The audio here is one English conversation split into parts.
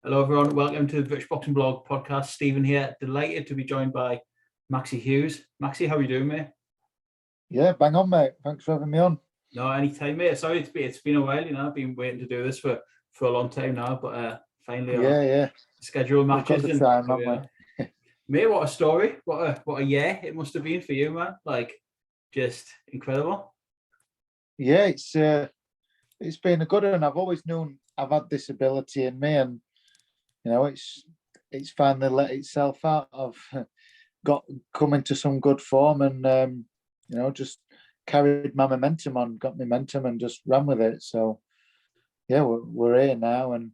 Hello, everyone. Welcome to the British Boxing Blog podcast. Stephen here. Delighted to be joined by Maxi Hughes. Maxi, how are you doing, mate? Yeah, bang on, mate. Thanks for having me on. No, anytime, mate. Sorry, it's been a while. I've been waiting to do this for a long time now, but finally, Yeah. schedule matches. We've got the time, haven't we? Mate, what a story! What a year it must have been for you, man. Like, just incredible. Yeah, it's been a good one. I've always known I've had this ability in me, and it's finally let itself out. I've come into some good form, and just carried my momentum on, got momentum, and just ran with it. So yeah, we're here now, and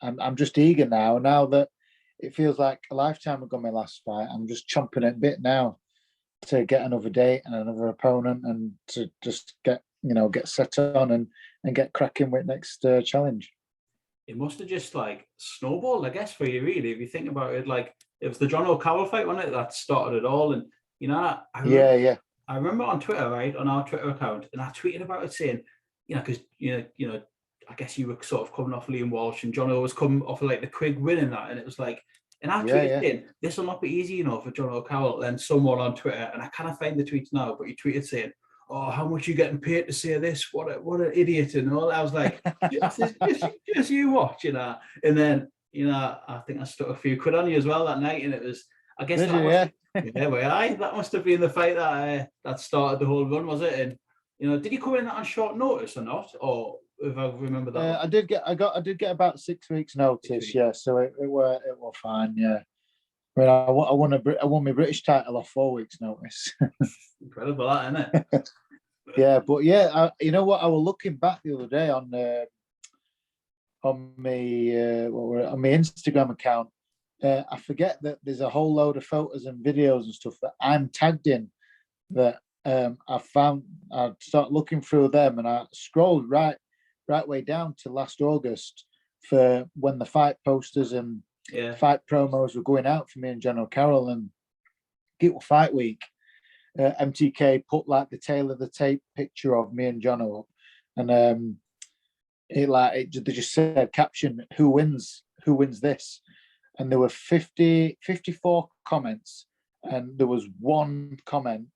I'm just eager now. Now that it feels like a lifetime ago, my last fight, I'm just chomping at a bit now to get another date and another opponent, and to just get set on and get cracking with next challenge. It must have just like snowballed, I guess, for you, really. If you think about it, like it was the John O'Carroll fight, wasn't it, that started it all? And I remember on Twitter, right, on our Twitter account, and I tweeted about it saying, because I guess you were sort of coming off Liam Walsh, and John O was coming off of like the quick win in that, and it was like, and I tweeted saying, this will not be easy, for John O'Carroll. And someone on Twitter, and I can't find the tweets now, but he tweeted saying, "Oh, how much are you getting paid to say this? What an idiot!" And all. I was like, just you watch, And then, I think I stuck a few quid on you as well that night, and it was, I guess, that must have been the fight that started the whole run, was it? And did you come in on short notice or not? Or if I remember that, I did get about 6 weeks notice. Yeah, so it were fine. Yeah, I mean, I won my British title off 4 weeks notice. Incredible, that, isn't it? Yeah, but yeah, you know what? I was looking back the other day on my Instagram account. I forget that there's a whole load of photos and videos and stuff that I'm tagged in that I found. I started looking through them, and I scrolled right way down to last August for when the fight posters and fight promos were going out for me and John O'Carroll, and it was fight week. MTK put like the tail of the tape picture of me and John up, and they just said caption, who wins this, and there were 54 comments, and there was one comment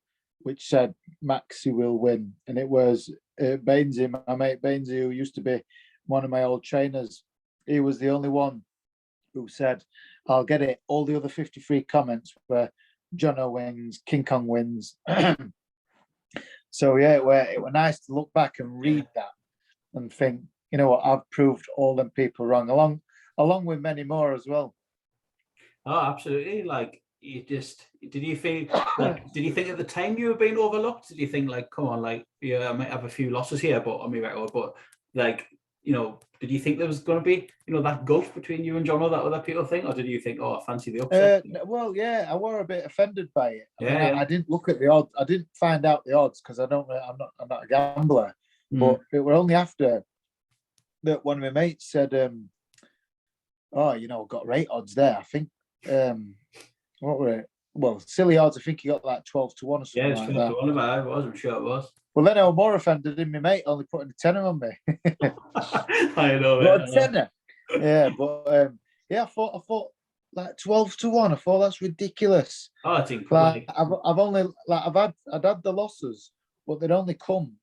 which said Maxi will win, and it was Bainesy, my mate Bainesy, who used to be one of my old trainers. He was the only one who said, "I'll get it." All the other 53 comments were Jono wins, King Kong wins. So yeah, it were nice to look back and read that and think, you know what, I've proved all them people wrong, along with many more as well. Oh, absolutely. Like, did you think at the time you were being overlooked? Did you think like, come on, like, I might have a few losses here, but on my record, but like, did you think there was going to be, that gulf between you and John, or that other people think, or did you think, oh, I fancy the upset? Well, yeah, I were a bit offended by it. I didn't look at the odds. I didn't find out the odds because I'm not a gambler. But it were only after that one of my mates said, got rate odds there. I think, what were it? Well, silly odds. I think he got like 12 to 1 or something like that. 12 to 1, it was. I'm sure it was. Well, then I was more offended in my mate only putting a tenner on me. I know, a tenner. Yeah, but I thought like 12 to 1. I thought that's ridiculous. Oh, it's incredible. Like, I'd had the losses, but they'd only come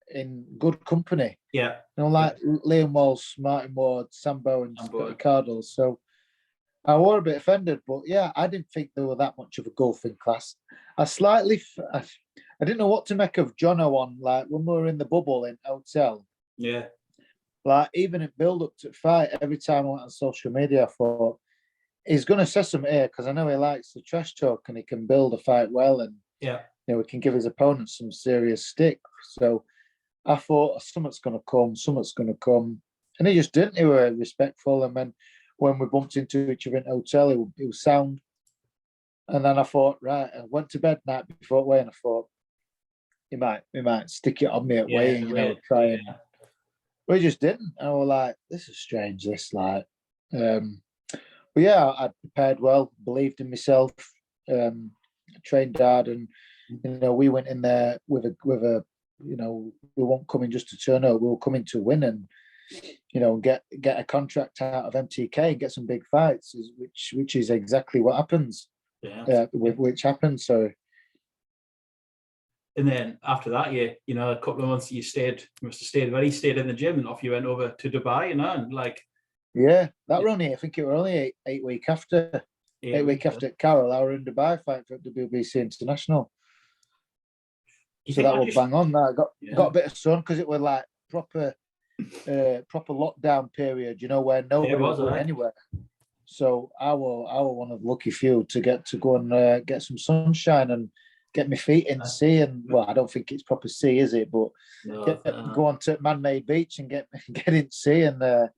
in good company. Yeah. Like Liam Walsh, Martin Ward, Sambo, and Ricardo. So I were a bit offended, but yeah, I didn't think there were that much of a gulf in class. I didn't know what to make of Jono on, like, when we were in the bubble in hotel. Yeah. Like, even in build-up to fight, every time I went on social media, I thought, he's going to say something here, because I know he likes the trash talk, and he can build a fight well, and he can give his opponent some serious stick. So I thought, something's going to come. And he just didn't. He was respectful, and then when we bumped into each other in hotel, he was sound. And then I thought, right, I went to bed night before weigh, and I thought, he might stick it on me at weighing, try and. But he just didn't. And I was like, this is strange, this, like. But yeah, I prepared well, believed in myself, trained hard, and, we went in there with a we weren't coming just to turn up, we were coming to win, and get a contract out of MTK and get some big fights, which is exactly what happens. Yeah, which happens. So, and then after that, a couple of months you must have stayed in the gym, and off you went over to Dubai, and like. Yeah, that were only, I think it were only eight week after. 8 week after Carol, I were in Dubai fighting for WBC International. So that was bang on. That got a bit of sun because it was like proper lockdown period, where nobody was going anywhere. So I were one of the lucky few to get to go and get some sunshine and get my feet in sea. And well, I don't think it's proper sea, is it? But go on to man-made beach and get in sea and have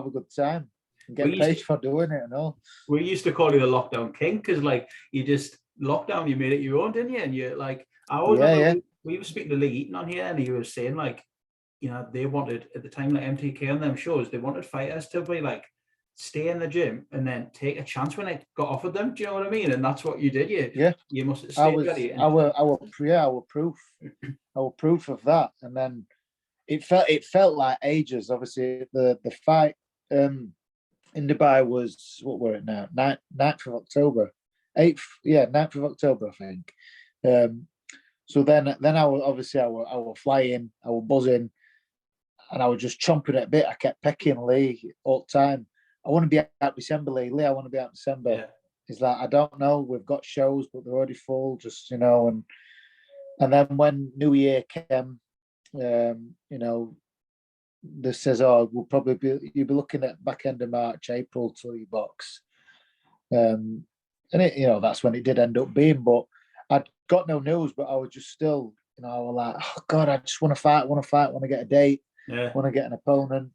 a good time and get paid for doing it and all. We used to call you the lockdown king because like you just lockdown, you made it your own, didn't you? And you're like, I always remember we were speaking to Lee Eaton on here, and he was saying like, they wanted at the time like MTK on them shows, they wanted fighters to be like stay in the gym and then take a chance when it got offered them. Do you know what I mean? And that's what you did. You must have stayed ready. Our proof. Our proof of that. And then it felt like ages. Obviously, the fight in Dubai was, what were it now? 9th of October. 9th of October, I think. So then I was flying, I was buzzing, and I was just chomping at a bit. I kept pecking Lee all the time. I want to be out December, Lee. I want to be out December. Yeah. He's like, I don't know. We've got shows, but they're already full. Just and then when New Year came, this says, "Oh, you'll be looking at back end of March, April till you box." And it, that's when it did end up being. But I'd got no news, but I was just still, I was like, oh God, I just want to fight, want to get a date, want to get an opponent.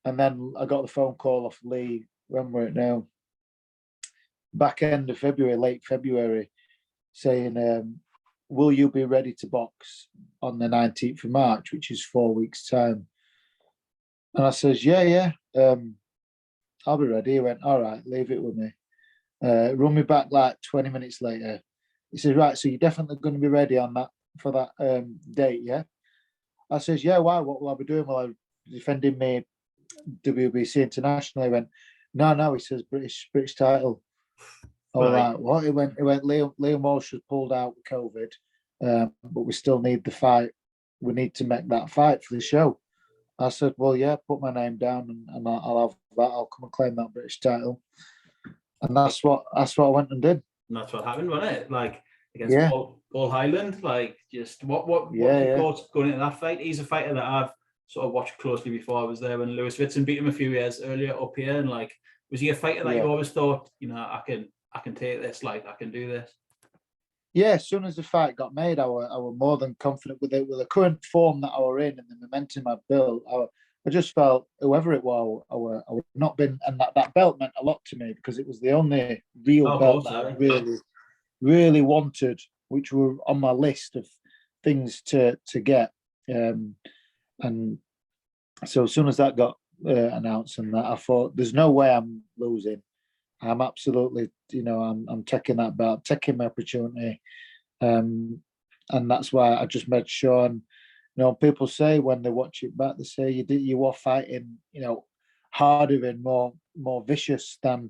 And then I got the phone call off Lee, when we're at now, back end of February, late February, saying, will you be ready to box on the 19th of March, which is 4 weeks' time? And I says, yeah, I'll be ready. He went, all right, leave it with me. Run me back like 20 minutes later. He says, right, so you're definitely going to be ready for that date, yeah? I says, yeah, why? What will I be doing? Well, I'm defending me WBC International. He went, no, he says, British title. I was like, what? He went, Liam Walsh has pulled out with COVID, but we still need the fight. We need to make that fight for the show. I said, well, yeah, put my name down and I'll have that. I'll come and claim that British title. And that's what I went and did. And that's what happened, wasn't it? Like against Paul Highland. Like just what your thoughts going into that fight? He's a fighter that I've sort of watched closely before I was there when Lewis Whitson beat him a few years earlier up here. And like, was he a fighter that you always thought, I can take this, like I can do this? Yeah, as soon as the fight got made, I was more than confident with it. With the current form that I were in and the momentum I built, I just felt whoever it was, I would not been, and that belt meant a lot to me because it was the only real belt that I really, really wanted, which were on my list of things to get. And so as soon as that got announced and that, I thought, there's no way I'm losing. I'm absolutely, I'm taking that belt, taking my opportunity. And that's why I just made sure. And, people say when they watch it back, they say you are fighting, harder and more vicious than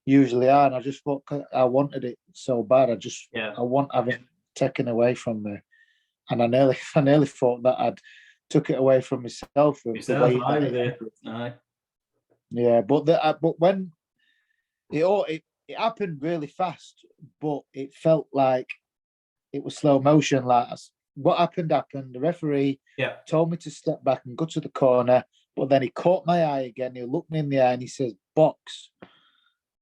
usually are. And I just thought I wanted it so bad. I want having taken away from me. And I nearly thought that I'd took it away from myself. Yeah, but when it happened really fast, but it felt like it was slow motion. Like what happened. The referee told me to step back and go to the corner, but then he caught my eye again. He looked me in the eye and he says, "Box."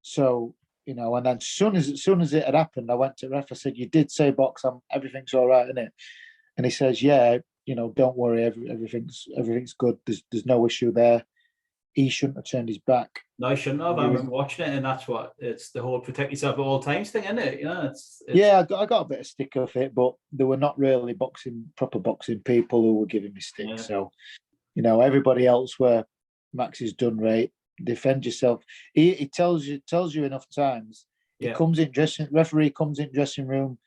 So and then as soon as it had happened, I went to the ref. I said, "You did say box. Everything's all right, isn't it?" And he says, "Yeah, don't worry. Everything's good. There's no issue there." He shouldn't have turned his back. No, he shouldn't have. I remember watching it, and it's the whole protect yourself at all times thing, isn't it? It's yeah, I got a bit of stick of it, but they were not really proper boxing people who were giving me stick. Yeah. So, everybody else where Maxi's done right. Defend yourself. He tells you enough times. He comes in referee comes in dressing room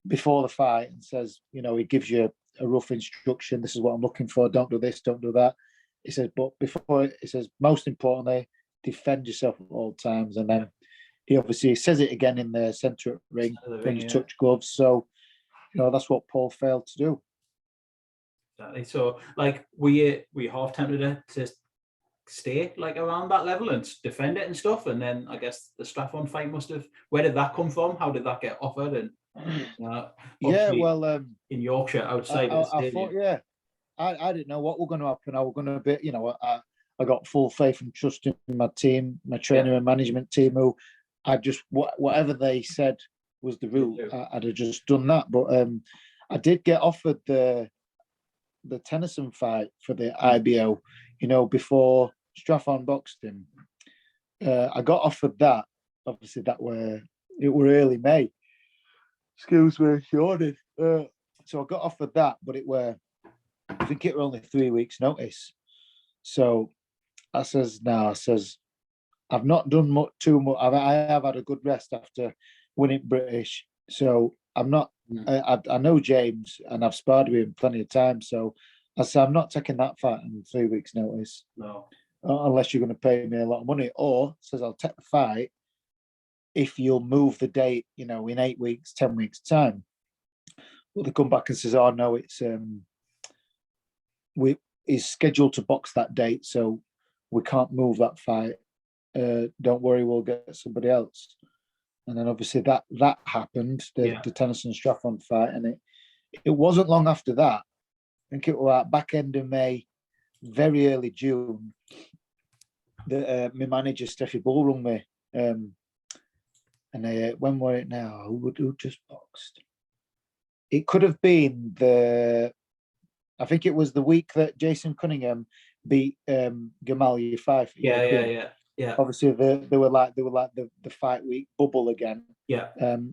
before the fight and says, he gives you a rough instruction. This is what I'm looking for. Don't do this. Don't do that. he says, but before he says, most importantly, defend yourself at all times. And then he obviously says it again in the centre of the ring when you touch gloves. So, that's what Paul failed to do. Exactly. So, like, we half tempted to stay like around that level and defend it and stuff. And then I guess the Strathon fight must have. Where did that come from? How did that get offered? And in Yorkshire, outside of the stadium. I didn't know what was going to happen. I was going to be, I got full faith and trust in my team, my trainer and management team, who I just whatever they said was the route. I'd have just done that. But I did get offered the Tennyson fight for the IBO, before Strathon boxed him. I got offered that. Obviously, it were early May. Excuse me, Jordan. So I got offered that, but I think it were only 3 weeks' notice. So I says, I've not done too much. I have had a good rest after winning British. So I'm not. I know James, and I've sparred with him plenty of times. So I said, I'm not taking that fight in 3 weeks' notice. No, unless you're going to pay me a lot of money. Or says, I'll take the fight if you'll move the date, in 8 weeks, 10 weeks time. But they come back and says, oh no, it's he's scheduled to box that date, so we can't move that fight. Don't worry, we'll get somebody else. And then obviously that happened, the Tennyson Strathon fight, and it wasn't long after that. I think it was back end of May, very early June, that my manager Steffi Bull rung me. And when were it now? Who just boxed? It could have been I think it was the week that Jason Cunningham beat Gamal Yafai. Yeah. Obviously, they were like the fight week bubble again. Yeah.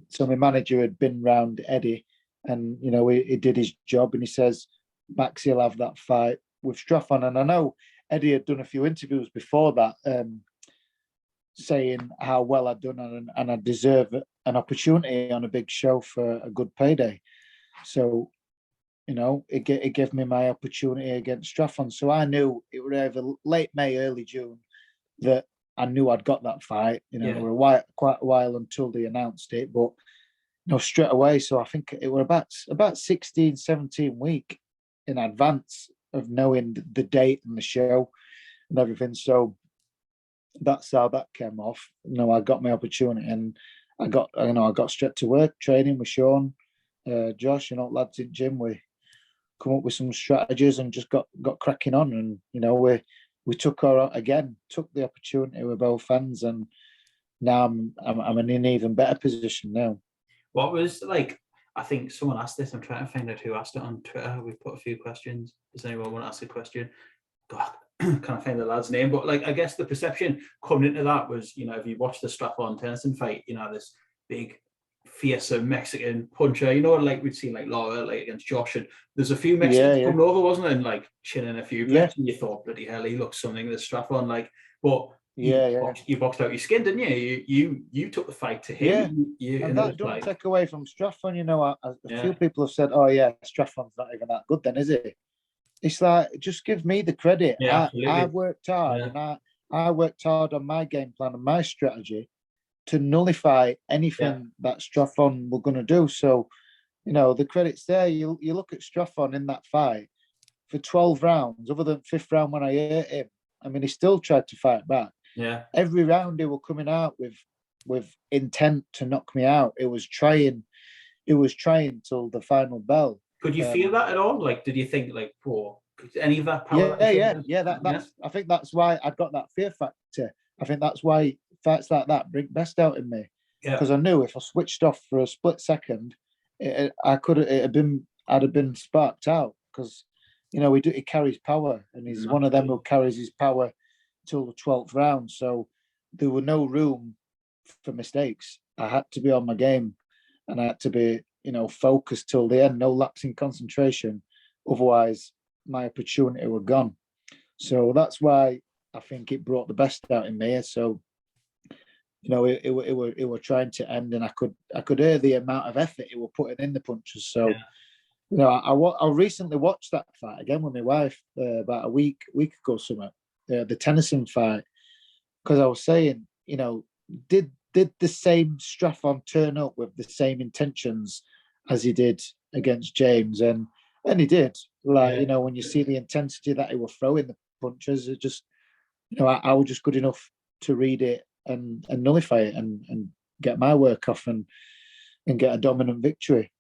So my manager had been round Eddie, and he did his job, and he says Maxi will have that fight with Strathon. And I know Eddie had done a few interviews before that, saying how well I'd done and I deserve an opportunity on a big show for a good payday. So, it gave me my opportunity against Strathon. So I knew it was either late May, early June that I knew I'd got that fight. It was quite a while until they announced it, but straight away. So I think it was about 16, 17 weeks in advance of knowing the date and the show and everything. So that's how that came off. I got my opportunity, and I got straight to work training with Sean, Josh, lads in gym. We come up with some strategies and just got cracking on. And we took the opportunity with both hands, and now I'm in an even better position now. What was I think someone asked this. I'm trying to find out who asked it on Twitter. We've put a few questions. Does anyone want to ask a question? God, can't find the lad's name. But I guess the perception coming into that was, if you watch the Strathon Tennyson fight, this big, fearsome Mexican puncher, like we'd seen Laura against Josh, and there's a few Mexicans coming over, wasn't it? And chinning a few bits, and you thought, bloody hell, he looks something this Strathon but you boxed out your skin, didn't you? You took the fight to him. And that don't take away from Strathon. A few people have said, "Oh yeah, Strathon's not even that good, then, is it?" It's just give me the credit. I worked hard, and I worked hard on my game plan and my strategy to nullify anything that Strathon were going to do. So, the credit's there. You look at Strathon in that fight for 12 rounds, other than fifth round when I hurt him. I mean, he still tried to fight back. Yeah. Every round they were coming out with intent to knock me out. It was trying till the final bell. Could you feel that at all? Did you think any of that power? That's I think that's why I got that fear factor. I think that's why fights like that bring best out in me. Because I knew if I switched off for a split second, I'd have been sparked out. Because he carries power, and he's one of them who carries his power till the 12th round. So there were no room for mistakes. I had to be on my game, and I had to be focused till the end, no lapse in concentration. Otherwise, my opportunity were gone. So that's why I think it brought the best out in me. So, it were trying to end, and I could hear the amount of effort it were putting in the punches. So, I recently watched that fight again with my wife about a week ago, something. The Tennyson fight, because I was saying, did the same Straffon turn up with the same intentions as he did against James, and he did. When you see the intensity that he was throwing the punches, it just, I was just good enough to read it and nullify it and get my work off and get a dominant victory.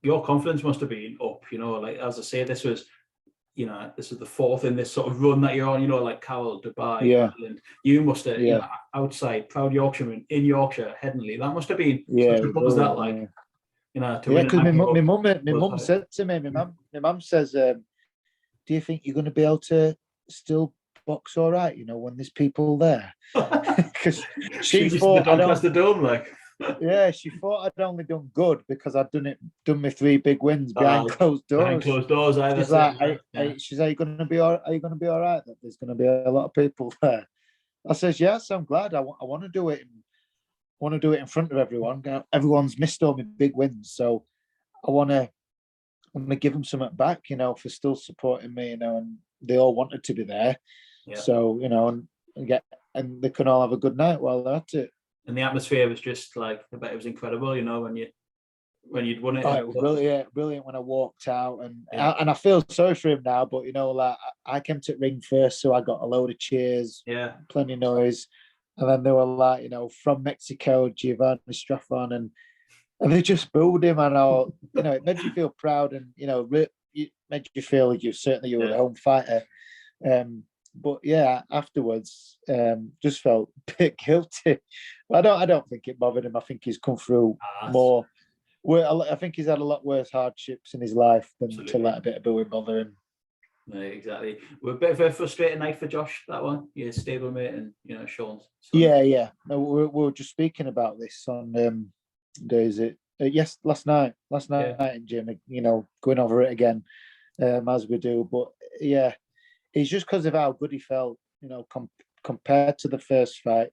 Your confidence must have been up, like, as I say, this was the fourth in this sort of run that you're on, like Carroll, Dubai, Ireland. You must have, outside, proud Yorkshireman in Yorkshire, Headingley. That must have been such a buzz that, like, to win. Because my mum said to me, my mum says, do you think you're going to be able to still box all right, when there's people there? Because she thought the Doncaster Dome, like. Yeah, she thought I'd only done good because I'd done my 3 big wins behind closed doors. Behind closed doors, she's like, she's, are you going to be all right? That there's going to be a lot of people there. I says, yes, I'm glad. I want to do it. In front of everyone. Everyone's missed all my big wins, so I want to give them something back, for still supporting me, and they all wanted to be there. Yeah. So and they can all have a good night while they're at it. And the atmosphere was just like, I bet it was incredible, when you'd won it. Oh, it was brilliant when I walked out, and I feel sorry for him now. But I came to ring first, so I got a load of cheers, plenty of noise, and then they were like, from Mexico, Giovanni Straffon, and they just booed him, and it made you feel proud, and it made you feel you were the home fighter. But afterwards, just felt a bit guilty. I don't think it bothered him. I think he's come through more. I think he's had a lot worse hardships in his life than to let a bit of booing bother him. Yeah, exactly. We're a bit of a frustrating night for Josh, that one. Yeah, stablemate and Sean's. Yeah. No, we were just speaking about this on last night in gym. Going over it again as we do. But it's just because of how good he felt, compared to the first fight.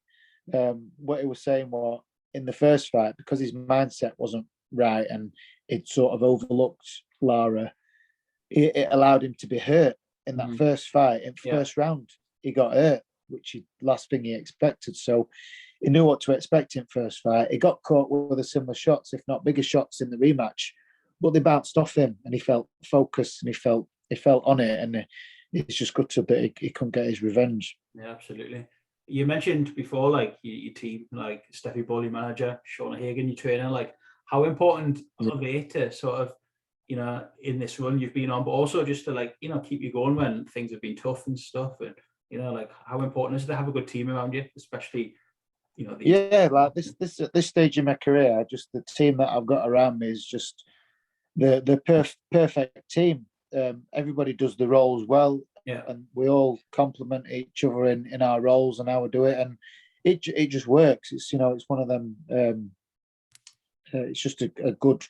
What he was saying was, in the first fight, because his mindset wasn't right and it sort of overlooked Lara, it allowed him to be hurt in that first fight. In first round, he got hurt, which last thing he expected. So he knew what to expect in first fight. He got caught with the similar shots, if not bigger shots, in the rematch, but they bounced off him, and he felt focused and he felt on it, and it's just good to he couldn't get his revenge. Yeah, absolutely. You mentioned before, like your team, like Steffi Bowley manager, Shauna Hagan, your trainer, like how important are they to sort of, in this run you've been on, but also just to like, keep you going when things have been tough and stuff, and like how important is it to have a good team around you, especially, like this stage in my career, just the team that I've got around me is just the perfect team. Everybody does the roles well. Yeah. And we all complement each other in our roles and how we do it, and it just works. It's it's one of them. It's just a good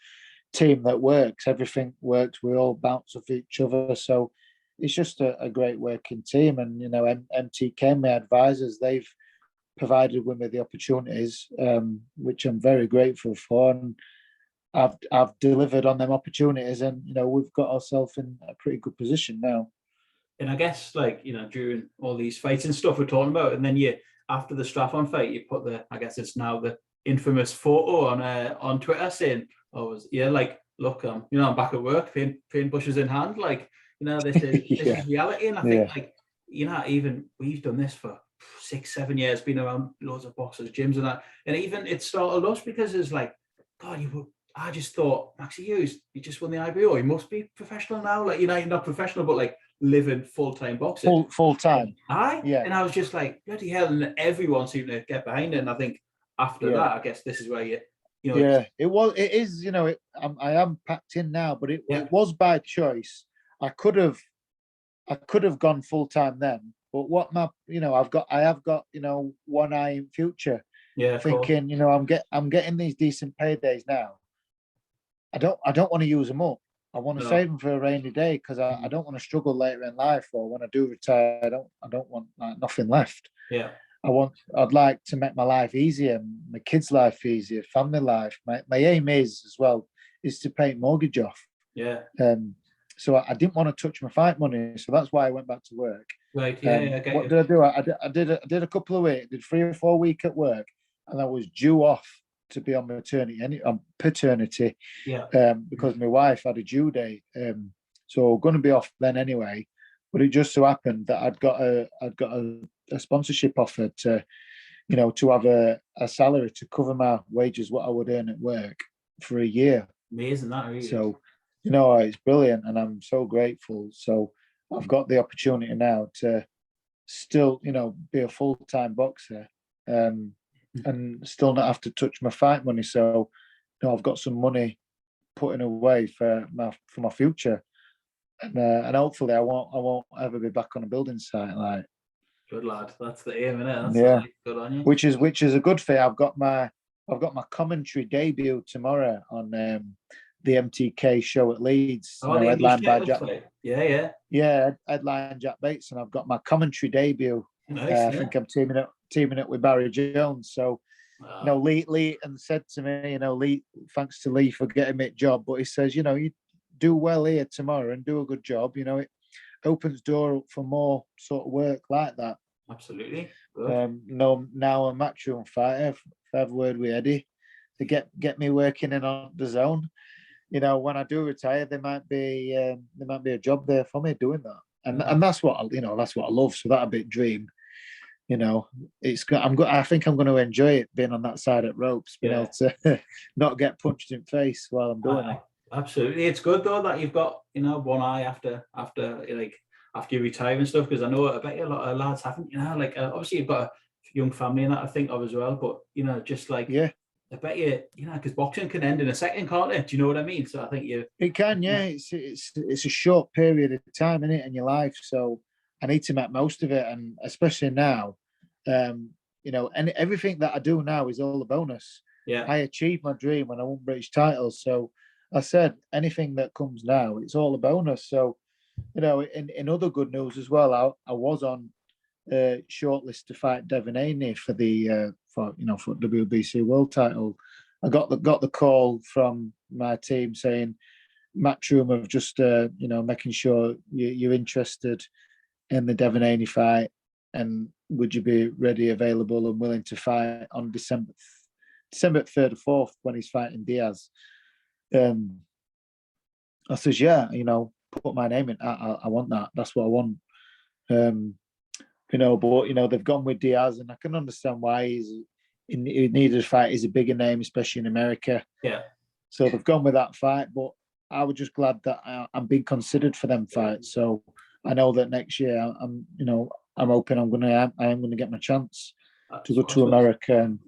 team that works. Everything works. We all bounce off each other, so it's just a great working team. And MTK, my advisors, they've provided with me the opportunities, which I'm very grateful for, and I've delivered on them opportunities, and we've got ourselves in a pretty good position now. And I guess, like, during all these fights and stuff we're talking about, and then after the Straffon fight, you put I guess it's now the infamous photo on Twitter saying, like, look, I'm back at work, paint bushes in hand, like, this is reality. And I think, like, even we've done this for 6-7 years, been around loads of boxers, gyms and that, and even it started us because it's like, God, I just thought, Maxi Hughes, you just won the IBO, you must be professional now, like, you're not professional, but like living full-time boxing. Full-time. And I was just like, bloody hell, and everyone seemed to get behind it. And I think after that, I guess this is where it is, I am packed in now, but it was by choice. I could have gone full-time then, but I have got one eye in future. Yeah, thinking, I'm getting these decent paydays now. I don't want to use them up. I want to save them for a rainy day, because I don't want to struggle later in life, or when I do retire, I don't want nothing left. Yeah. I'd like to make my life easier, my kids' life easier, family life. My aim is as well is to pay mortgage off. Yeah. So I didn't want to touch my fight money, so that's why I went back to work. Right. Yeah. I what did I do? I did a couple of weeks, did 3 or 4 weeks at work, and I was due off to be on paternity. Yeah. Because my wife had a due date. So going to be off then anyway. But it just so happened that I'd got a sponsorship offer to, to have a salary to cover my wages, what I would earn at work for a year. Amazing, that really. So, it's brilliant, and I'm so grateful. So I've got the opportunity now to still, be a full-time boxer, and still not have to touch my fight money. So, I've got some money putting away for my future, and hopefully I won't ever be back on a building site. Like, good lad, that's the aim, isn't it? Good on you. Which is a good thing. I've got my commentary debut tomorrow on the MTK show at Leeds. Headlined by Jack. Yeah, headline Jack Bates, and I've got my commentary debut. Nice, I think I'm teaming up with Barry Jones. So, Lee and said to me, Lee, thanks to Lee for getting me a job, but he says, you do well here tomorrow and do a good job. It opens door up for more sort of work like that. Absolutely. Now a matchroom fighter. If I have a word with Eddie to get me working in on the zone. When I do retire, there might be a job there for me doing that, and that's what that's what I love. So that a bit dream, I think I'm going to enjoy it being on that side at ropes, being able to not get punched in face while I'm doing it. Absolutely, it's good though that you've got one eye after you retire and stuff, because I know I bet you a lot of lads haven't. Obviously you've got a young family and that I think of as well, but I bet you, because boxing can end in a second, can't it? Do you know what I mean? So I think it can, it's a short period of time in it in your life, so I need to make most of it, and especially now, and everything that I do now is all a bonus. Yeah, I achieved my dream when I won British titles, so I said anything that comes now, it's all a bonus. So, in other good news as well, I was on shortlist to fight Devin Haney for the for WBC world title. I got the call from my team saying, Matchroom have just making sure you're interested in the Devin Haney fight, and would you be ready, available, and willing to fight on December 3rd or 4th when he's fighting Diaz? I says, yeah, put my name in. I want that. That's what I want. But they've gone with Diaz, and I can understand why he needed a fight. He's a bigger name, especially in America. Yeah. So they've gone with that fight, but I was just glad that I'm being considered for them fights. So I know that next year I'm hoping I am going to get my chance to go to America, and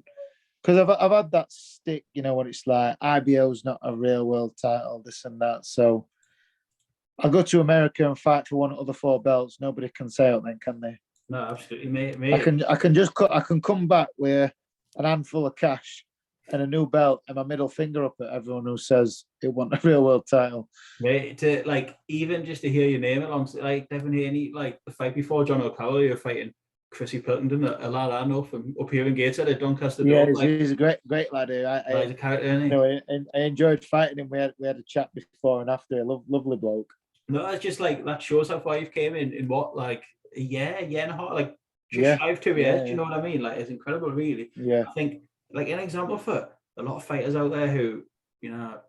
because I've had that stick, what it's like. IBO's not a real world title, this and that. So I'll go to America and fight for one of the 4 belts. Nobody can say it then, can they? No, absolutely, mate. I can come back with an handful of cash and a new belt and my middle finger up at everyone who says it want a real world title. Mate, even just to hear your name along, Devin Haney, the fight before John O'Connell, you're fighting Chrissy Pilkington, a lad I know from up here in Gateshead at Doncaster. Yeah, he's a great lad. He's a character, I enjoyed fighting him. We had a chat before and after. Lovely bloke. No, it's just that shows how far you've came in what, a year and a half, just 2 years. Do you know what I mean? It's incredible, really. Yeah. I think, an example for a lot of fighters out there who,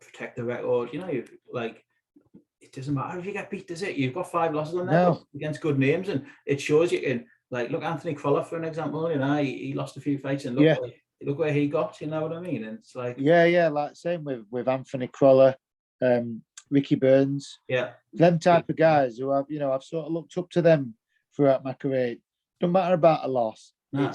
protect the record. It doesn't matter if you get beat, does it? You've got 5 losses on there against good names, and it shows you can. Look, Anthony Crawler, for an example. He lost a few fights, and look where he got. You know what I mean? And it's same with Anthony Crawler, Ricky Burns. Yeah, them type of guys who I've sort of looked up to them throughout my career. Don't matter about a loss. Nah.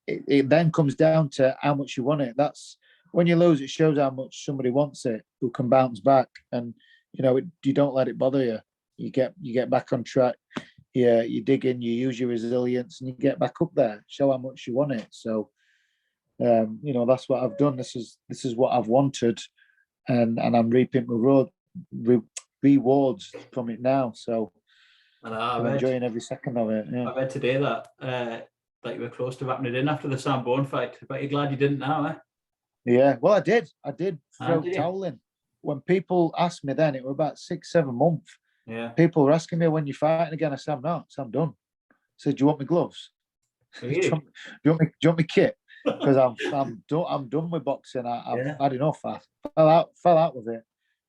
It then comes down to how much you want it. That's when you lose. It shows how much somebody wants it, who can bounce back, and you don't let it bother you. You get back on track. Yeah, you dig in, you use your resilience, and you get back up there. Show how much you want it. So, that's what I've done. This is what I've wanted, and I'm reaping my rewards from it now. So, I'm enjoying every second of it. Yeah. I read today that you were close to wrapping it in after the Sam Bourne fight, but you're glad you didn't now, eh? Yeah, well, I did. Throw towel in. when people asked me then, it was about 6-7 months. Yeah. People were asking me, when you're fighting again. I said, I'm not. So I'm done. I said, do you want me gloves? Really? do you want me kit? Because I'm done with boxing. I've had enough. I fell out with it,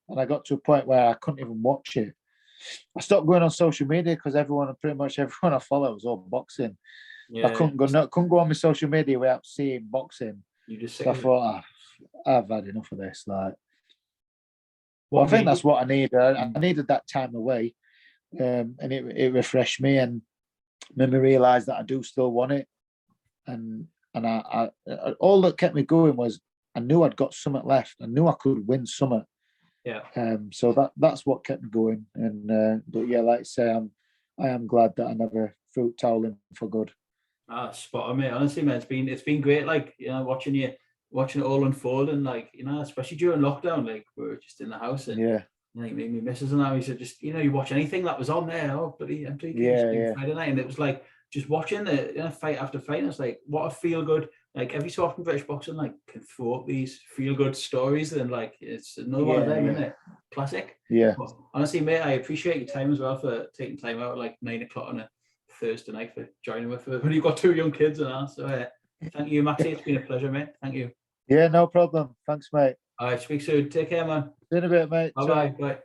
and I got to a point where I couldn't even watch it. I stopped going on social media because pretty much everyone I follow was all boxing. I couldn't go on my social media without seeing boxing. You just so I thought, I've had enough of this. Like, I think that's what I needed. I needed that time away, and it refreshed me and made me realise that I do still want it. And I all that kept me going was I knew I'd got something left. I knew I could win something. Yeah. So that's what kept me going. And but yeah, like I say, I am glad that I never threw towel in for good. Spot on, mate. Honestly, man, it's been great. Like, you know, watching it all unfold, and like, you know, especially during lockdown, like we were just in the house, and like me missus and I, we said, just, you know, you watch anything that was on there, bloody MTV Friday night, and it was like just watching the, you know, fight after fight. And it's like, what a feel good. Like every so often, British boxing like can throw up these feel good stories, and like it's another one of them, isn't it? Classic. Yeah. But honestly, mate, I appreciate your time as well for taking time out at like 9 o'clock on a Thursday night for joining with when you've got 2 young kids and that. So thank you, Maxi. It's been a pleasure, mate. Thank you. Yeah, no problem. Thanks, mate. All right, speak soon. Take care, man. See you in a bit, mate. Bye-bye. Bye.